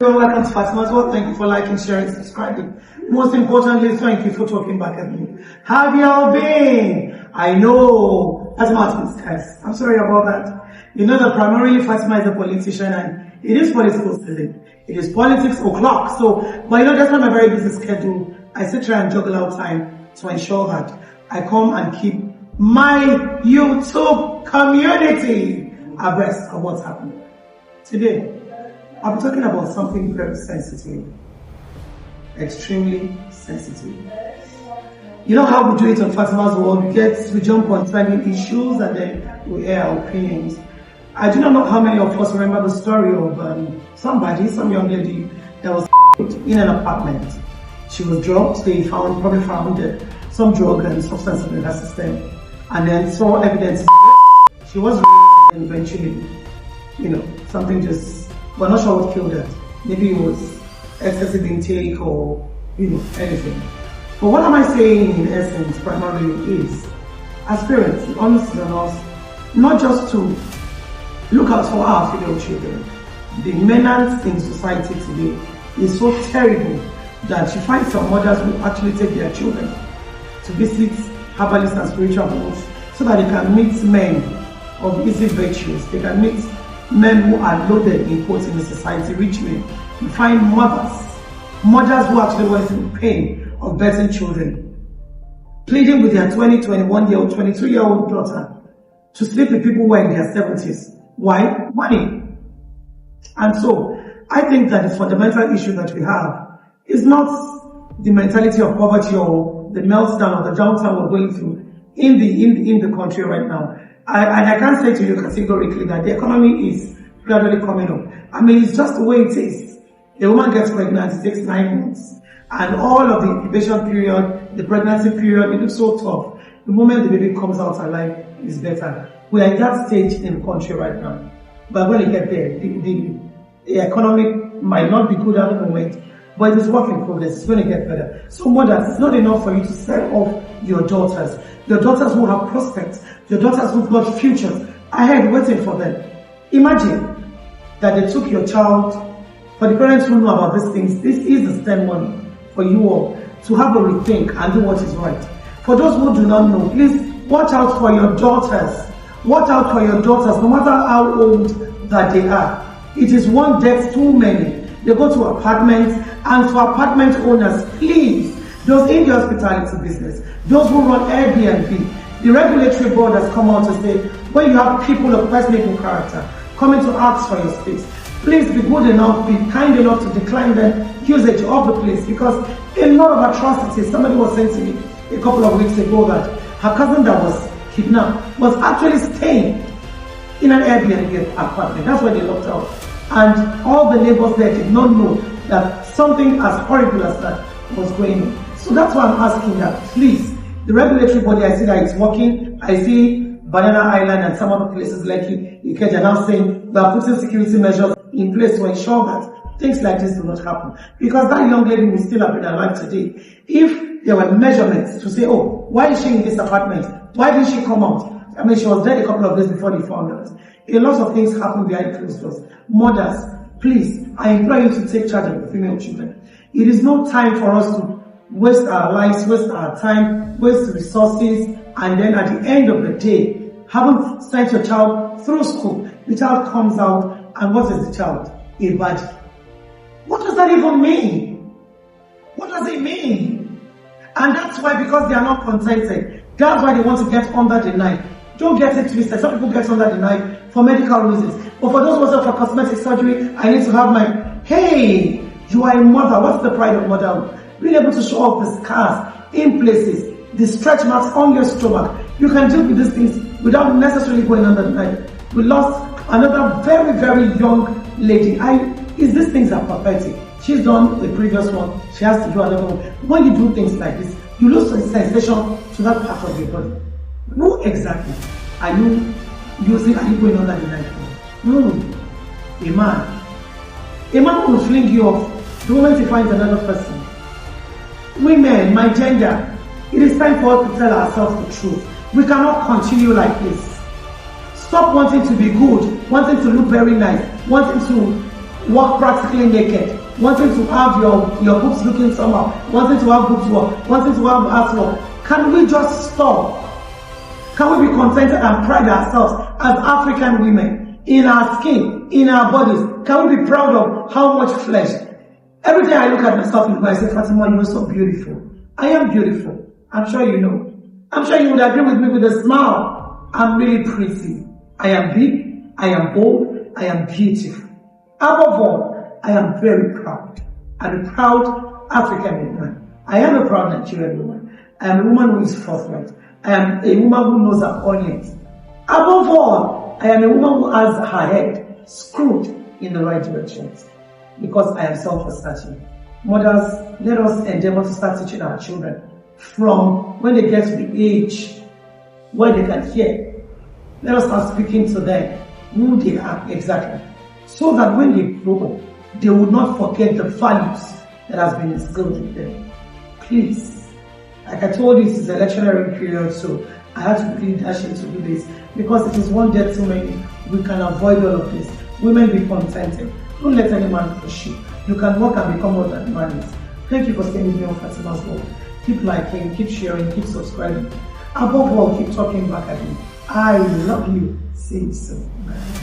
Welcome to Fatima's World. Thank you for liking, sharing, subscribing. Most importantly, thank you for talking back at me. How have y'all been? I know Fatima's guys. I'm sorry about that. You know that primarily Fatima is a politician and it is political season. It is politics o'clock. So, but you know, that's not my very busy schedule. I still try and juggle out time to ensure that I come and keep my YouTube community abreast of what's happening. Today, I'll be talking about something very sensitive, extremely sensitive. You know how we do it on Fatima's World? We jump on trending issues and then we air our opinions. I do not know how many of us remember the story of some young lady that was in an apartment. She was drugged. They probably found some drug and substance in her system, and then saw evidence. She was raped and eventually, something just. We're not sure what killed her. Maybe it was excessive intake or, anything. But what am I saying in essence primarily is, as parents, the onus is on us not just to look out for our female children. The menace in society today is so terrible that you find some mothers who actually take their children to visit herbalists and spiritual homes so that they can meet men of easy virtues. They can meet men who are loaded in quotes in the society, rich men. You find mothers who actually went through pain of birthing children, pleading with their 20, 21-year-old, 22-year-old daughter to sleep with people who are in their 70s. Why? Money. And so, I think that the fundamental issue that we have is not the mentality of poverty or the meltdown or the downturn we're going through in the country right now. And I can't say to you categorically that the economy is gradually coming up. I mean, it's just the way it is. A woman gets pregnant, it takes 9 months. And all of the incubation period, the pregnancy period, it looks so tough. The moment the baby comes out alive, it's better. We are at that stage in the country right now. But when you get there, the economy might not be good at the moment, but it is work in progress. It's going to get better. So mothers, it's not enough for you to sell off your daughters who have prospects, your daughters who've got futures ahead waiting for them. Imagine that they took your child. For the parents who know about these things, this is the STEM money for you all to have a rethink and do what is right. For those who do not know, please watch out for your daughters. Watch out for your daughters, no matter how old that they are. It is one death too many. They go to apartments, and for apartment owners, please, those in the hospitality business, those who run Airbnb, the regulatory board has come out to say, when you have people of questionable character coming to ask for your space, please be good enough, be kind enough to decline the usage of the place, because a lot of atrocities. Somebody was saying to me a couple of weeks ago that her cousin that was kidnapped was actually staying in an Airbnb apartment. That's why they locked out. And all the neighbors there did not know that something as horrible as that was going on. So that's why I'm asking that, please, the regulatory body, I see that it's working. I see Banana Island and some other places like Ikeja now saying we are putting security measures in place to ensure that things like this do not happen. Because that young lady will still have been alive today. If there were measurements to say, oh, why is she in this apartment? Why didn't she come out? I mean, she was dead a couple of days before they found her. A lot of things happen behind closed doors. Mothers, please, I implore you to take charge of your female children. It is no time for us to waste our lives, waste our time, waste resources, and then at the end of the day, haven't sent your child through school. The child comes out, and what is the child? A bad. What does that even mean? What does it mean? And that's why, because they are not contented, that's why they want to get under the knife. Don't get it twisted. Some people get under the knife for medical reasons. But for those who are for cosmetic surgery, I need to have my, hey, you are a mother. What's the pride of motherhood? Being able to show off the scars in places, the stretch marks on your stomach. You can deal with these things without necessarily going under the knife. We lost another very, very young lady. These things are pathetic. She's done the previous one. She has to do another one. When you do things like this, you lose sensation to that part of your body. Who exactly are you using? Are you going under the knife? No. A man. A man will fling you off the moment he finds another person. Women, my gender, it is time for us to tell ourselves the truth. We cannot continue like this. Stop wanting to be good, wanting to look very nice, wanting to walk practically naked, wanting to have your boobs looking somehow, wanting to have boobs work, wanting to have ass work. Can we just stop? Can we be contented and pride ourselves as African women in our skin, in our bodies? Can we be proud of how much flesh? Every day I look at myself in the mirror, I say, Fatima, you're so beautiful. I am beautiful. I'm sure you know. I'm sure you would agree with me with a smile. I'm really pretty. I am big. I am bold. I am beautiful. Above all, I am very proud. I'm a proud African woman. I am a proud Nigerian woman. I am a woman who is forthright. I am a woman who knows her onions. Above all, I am a woman who has her head screwed in the right directions because I am self-assertive. Mothers, let us endeavor to start teaching our children from when they get to the age where they can hear. Let us start speaking to them who they are exactly, so that when they grow up, they will not forget the values that has been instilled in them. Please, like I told you, this is an electionary period, so I have to really dash into do this because it is one death too many. We can avoid all of this. Women, be contented. Don't let any man push you. You can work and become more than man is. Thank you for staying with me on Fatima's World. Keep liking, keep sharing, keep subscribing. Above all, keep talking back at me. I love you. See you soon. Bye.